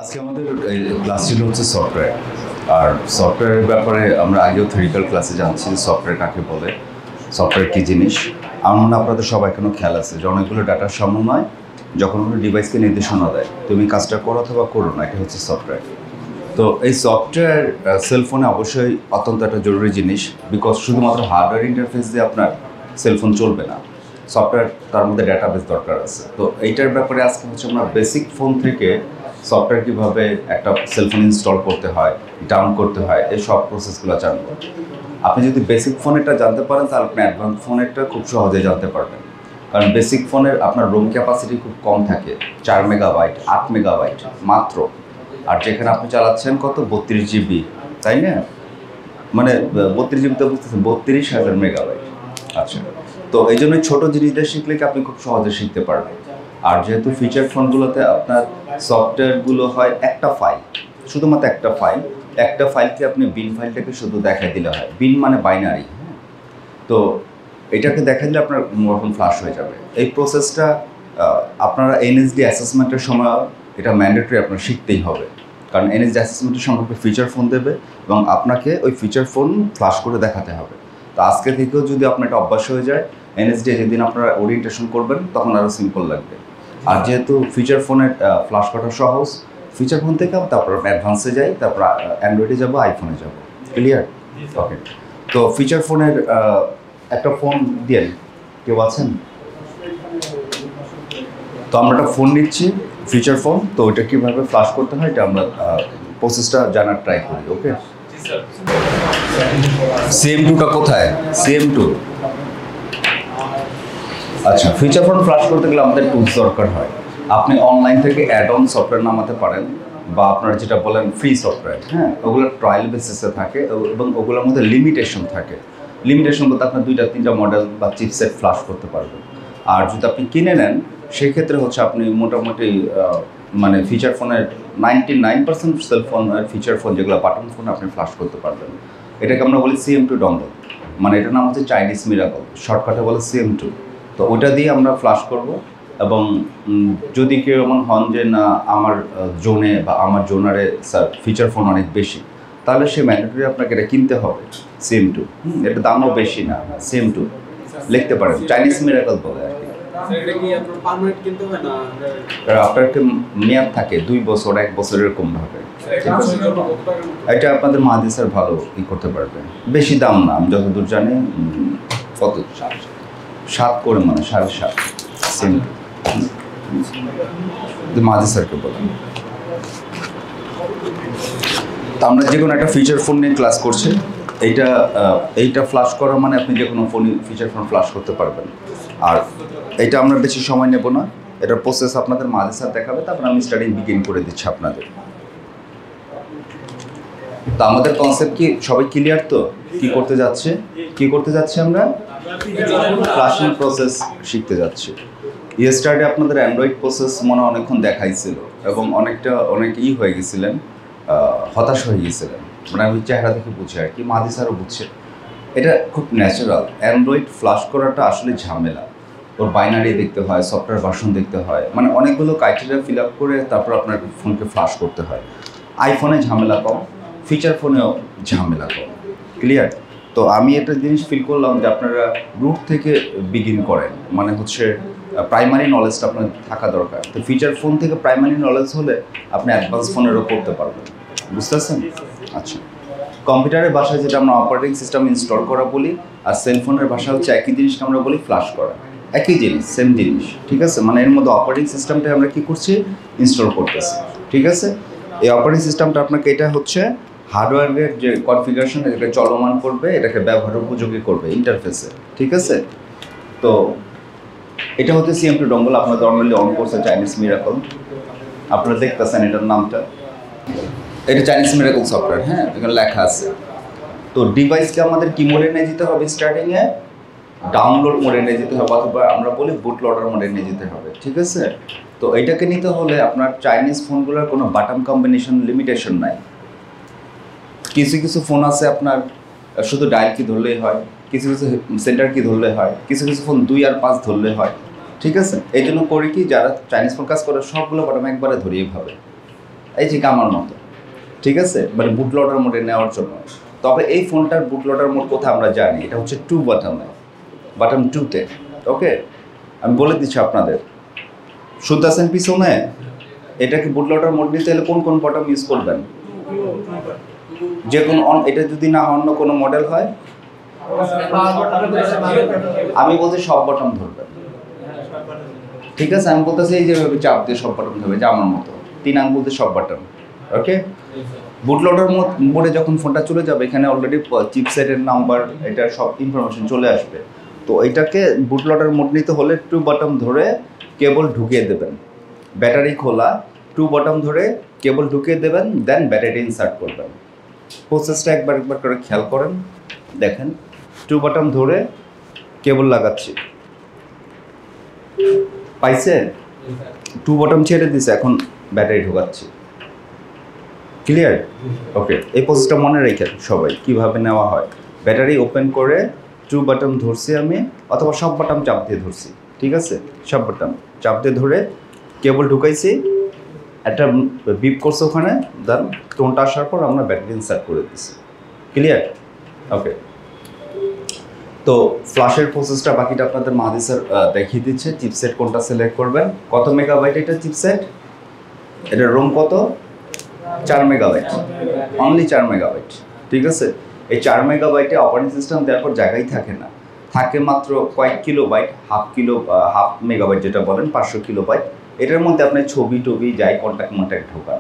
আজকে আমাদের ক্লাস ছিল হচ্ছে সফটওয়্যার। আর সফটওয়্যারের ব্যাপারে আমরা আগেও থিওরিক্যাল ক্লাসে জানছি সফটওয়্যার কাকে বলে, সফটওয়্যার কী জিনিস। আমার মনে হয় আপনাদের সবাই এখনও খেয়াল আছে যে অনেকগুলো ডাটার সমন্বয় যখন কোনো ডিভাইসকে নির্দেশনা দেয় তুমি কাজটা করো অথবা করো না, এটা হচ্ছে সফটওয়্যার। তো এই সফটওয়্যার সেলফোনে অবশ্যই অত্যন্ত একটা জরুরি জিনিস, বিকজ শুধুমাত্র হার্ডওয়্যার ইন্টারফেস দিয়ে আপনার সেলফোন চলবে না, সফটওয়্যার তার মধ্যে ডাটাবেস দরকার আছে। তো এইটার ব্যাপারে আজকে হচ্ছে আমরা বেসিক ফোন থেকে সফটওয়্যার কীভাবে একটা সেলফোন ইনস্টল করতে হয়, ডাউন করতে হয়, এই সব প্রসেসগুলো জানবো। আপনি যদি বেসিক ফোনেরটা জানতে পারেন তাহলে আপনি অ্যাডভান্স ফোনেরটা খুব সহজে জানতে পারবেন। কারণ বেসিক ফোনের আপনার রুম ক্যাপাসিটি খুব কম থাকে, 4 মেগাবাইট 8 মেগাবাইট মাত্র। আর যেখানে আপনি চালাচ্ছেন কত 32 জিবি, তাই না? মানে 32 জিবিতে বুঝতেছেন 32,000 মেগাবাইট। আচ্ছা, তো এই জন্য ছোটো জিনিসটা শিখলে কি আপনি খুব সহজে শিখতে পারবেন। আর যেহেতু ফিচার ফোনগুলোতে আপনার সফটওয়্যারগুলো হয় একটা ফাইল, শুধুমাত্র একটা ফাইলকে আপনি বিন ফাইলটাকে শুধু দেখা দিলে হয়। বিন মানে বাইনারি, হ্যাঁ। তো এটাকে দেখা দিলে আপনার মোবাইল ফ্লাশ হয়ে যাবে। এই প্রসেসটা আপনারা এনএসডি অ্যাসেসমেন্টের সময় এটা ম্যান্ডেটরি আপনার শিখতেই হবে। কারণ এনএসডি অ্যাসেসমেন্টের সময় ফিচার ফোন দেবে এবং আপনাকে ওই ফিচার ফোন ফ্লাশ করে দেখাতে হবে। তো আজকে থেকেও যদি আপনার এটা অভ্যাস হয়ে যায়, এনএসডি যেদিন আপনারা ওরিয়েন্টেশন করবেন তখন আরও সিম্পল লাগবে। আর যেহেতু ফিচার ফোনের ফ্লাশ করা সহজ, ফিচার ফোন থেকে তারপর অ্যাডভান্সে যাই, তারপর অ্যান্ড্রয়েডে যাবো, আইফোনে যাবো। ক্লিয়ার? ওকে। তো ফিচার ফোনের একটা ফোন দিয়েন, কেউ আছেন? তো আমরা একটা ফোন নিচ্ছি, ফিচার ফোন। তো ওইটা কীভাবে ফ্লাশ করতে হয় এটা আমরা প্রসেসটা জানার ট্রাই করি। ওকে, CM2টা কোথায়? CM2। আচ্ছা, ফিচার ফোন ফ্লাশ করতে গেলে আমাদের টুলস দরকার হয়। আপনি অনলাইন থেকে অ্যাড অন সফটওয়্যার নামাতে পারেন, বা আপনারা যেটা বলেন ফ্রি সফটওয়্যার, হ্যাঁ, ওগুলো ট্রায়াল বেসিসে থাকে এবং ওগুলোর মধ্যে লিমিটেশন থাকে। লিমিটেশন বলতে আপনার 2-3টা মডেল বা চিপসেট ফ্লাশ করতে পারবেন। আর যদি আপনি কিনে নেন সেক্ষেত্রে হচ্ছে আপনি মোটামুটি মানে ফিচার ফোনের 99% সেলফোনের ফিচার ফোন যেগুলো বাটন ফোন আপনি ফ্লাশ করতে পারবেন। এটাকে আমরা বলি CM2 ডঙ্গল, মানে এটার নাম হচ্ছে চাইনিজ মিরাকল, শর্টকাটে বলে CM2। তো ওটা দিয়ে আমরা ফ্লাশ করব। এবং যদি কেউ এমন হন যে না আমার জোনে বা আমার জোনারে ফিচার ফোন অনেক বেশি, তাহলে সে ম্যান্ডেটরি আপনাকে এটা কিনতে হবে CM2। এটা দামও বেশি না, CM2 লিখতে পারেন, চাইনিজ মিরাকল বলে আর কি। আপনার একটা মেয়াদ থাকে 2 বছর 1 বছর এরকম ভাবে। এটা আপনাদের মাহাদি স্যার ভালো করতে পারবে, বেশি দাম না, আমি যতদূর জানি কত 7 করে, মানে 7.5 সেন্ট। মাহাদি স্যারকে বলেন। তো আমরা যে কোনো একটা ফিচার ফোন নিয়ে ক্লাস করছি, এইটা ফ্লাশ করা মানে আপনি যে কোনো ফিচার ফোন ফ্লাশ করতে পারবেন। আর এটা আমরা বেশি সময় নেব না, এটার প্রসেস আপনাদের মাহাদি স্যার দেখাবে, তারপর আমি স্টাডি বিগিন করে দিচ্ছি আপনাদের। তো আমাদের কনসেপ্ট কি সবাই ক্লিয়ার? তো কি করতে যাচ্ছে আমরা ফ্লাশিং প্রসেস শিখতে যাচ্ছি। ইয়েস্টারডে আপনাদের অ্যান্ড্রয়েড প্রসেস মনে অনেকক্ষণ দেখাইছিল এবং অনেক হয়ে গেছিলেন, হতাশ হয়ে গেছিলেন। মানে আমি চেহারা দেখে বুঝি আর কি, মাহাদি স্যারও বুঝছে। এটা খুব ন্যাচারাল। অ্যান্ড্রয়েড ফ্লাশ করাটা আসলে ঝামেলা, ওর বাইনারি দেখতে হয়, সফটওয়্যার ভার্সন দেখতে হয়, মানে অনেকগুলো ক্রাইটেরিয়া ফিল আপ করে তারপর আপনার ফোনকে ফ্লাশ করতে হয়। আইফোনে ঝামেলা কম, ফিচার ফোনেও ঝামেলা কম। ক্লিয়ার? তো আমি একটা জিনিস ফিল করলাম যে আপনারা রুট থেকে বিগিন করেন, মানে হচ্ছে প্রাইমারি নলেজটা আপনার থাকা দরকার। তো ফিচার ফোন থেকে প্রাইমারি নলেজ হলে আপনি অ্যাডভান্স ফোনেরও করতে পারবেন। বুঝতে পারছেন? আচ্ছা, কম্পিউটারের ভাষায় যেটা আমরা অপারেটিং সিস্টেম ইনস্টল করা বলি, আর সেলফোনের ভাষা হচ্ছে একই জিনিসকে আমরা বলি ফ্লাশ করা। একই জিনিস, সেম জিনিস, ঠিক আছে? মানে এর মধ্যে অপারেটিং সিস্টেমটা আমরা কী করছি, ইনস্টল করতেছি, ঠিক আছে? এই অপারেটিং সিস্টেমটা আপনাকে এটা হচ্ছে হার্ডওয়্যারের যে কনফিগারেশন, এটাকে চলমান করবে, এটাকে ব্যবহার উপযোগী করবে ইন্টারফেসে, ঠিক আছে? তো এটা হচ্ছে CM2 ডঙ্গল। আপনারা নর্মালি অন করছে চাইনিজ মিরাকল, আপনারা দেখতেছেন এটার নামটা, এটা চাইনিজ মিরাকল সফটওয়্যার, হ্যাঁ, এখানে লেখা আছে। তো ডিভাইসকে আমাদের কি মোডে নিয়ে যেতে হবে? স্টার্টিংয়ে ডাউনলোড মোডে নিয়ে যেতে হবে, অথবা আমরা বলি বুট লোডার মোডে নিয়ে যেতে হবে, ঠিক আছে? তো এইটাকে নিতে হলে আপনার চাইনিজ ফোনগুলোর কোনো বাটন কম্বিনেশন লিমিটেশন নাই। কিছু ফোন আছে আপনার শুধু ডায়াল কি ধরলেই হয়, কিছু সেন্টার কি ধরলে হয়, কিছু ফোন 2 আর 5 ধরলে হয়, ঠিক আছে? এই জন্য করি কি, যারা চাইনিজ ফোন কাজ করে সবগুলো বাটন একবারে ধরিয়ে ভাবে, এই যে আমার মতো, ঠিক আছে, মানে বুট লোডার মোডে নেওয়ার জন্য। তবে এই ফোনটার বুট লোডার মোড কোথায় আমরা জানি, এটা হচ্ছে 2 বাটনে, বাটন 2-তে। ওকে, আমি বলে দিচ্ছি আপনাদের, শুনতেছেন পিছনে, এটাকে বুট লোডার মোড নিতে হলে কোন কোন বাটন ইউজ করবেন? যে কোনো এটা যদি না অন্য কোনো মডেল হয়, আমি বলছি সব বাটন ধরবেন, ঠিক আছে? আমি বলতেছি এই যেভাবে চাপ দিয়ে সব বাটন ধরবে, যে আমার মতো 3 আঙ্গুল দিয়ে সব বাটন। ওকে, বুট লোডার মোডে যখন ফোনটা চলে যাবে, এখানে অলরেডি চিপসেটের নাম্বার, এটার সব ইনফরমেশন চলে আসবে। তো এটাকে বুট লোডার মোড নিতে হলে 2 বাটন ধরে কেবল ঢুকিয়ে দেবেন, ব্যাটারি খোলা, 2 বাটন ধরে কেবল ঢুকিয়ে দেবেন, দেন ব্যাটারি ইনসার্ট করবেন। প্রসেসটা একবার করে খেয়াল করেন, দেখেন 2 বাটন ধরে কেবল লাগাচ্ছি, পাইছে? 2 বাটন ছেড়ে দিছে, এখন ব্যাটারি ঢোকাচ্ছি। ক্লিয়ার? ওকে, এই প্রসেসটা মনে রেখে সবাই কিভাবে নেওয়া হয়। ব্যাটারি ওপেন করে 2 বাটন ধরছি আমি, অথবা সব বাটন চাপ দিয়ে ধরছি, ঠিক আছে? সব বাটন চাপ দিয়ে ধরে কেবল ঢুকাইছি, একটা বিপ করছে ওখানে, দেন টোনটা আসার পর আমরা ব্যাটারি ইনসার্ট করে দিচ্ছি। ক্লিয়ার? ওকে, তো ফ্ল্যাশের প্রসেসটা বাকিটা আপনাদের মাহাদি স্যার দেখিয়ে দিচ্ছে। চিপসেট কোনটা সিলেক্ট করবেন, কত মেগাবাইট এটা চিপসেট, এটা রোম কত, 4 মেগাবাইট, অনলি 4 মেগাবাইট, ঠিক আছে? এই 4 মেগাবাইটে অপারেটিং সিস্টেম দেওয়ার পর জায়গায় থাকে না, থাকে মাত্র কয়েক কিলোবাইট, হাফ মেগাবাইট যেটা বলেন, 500 কিলোবাইট। এটার মধ্যে আপনি ছবি টবি যাই কন্ট্যাক্ট ঢোকান,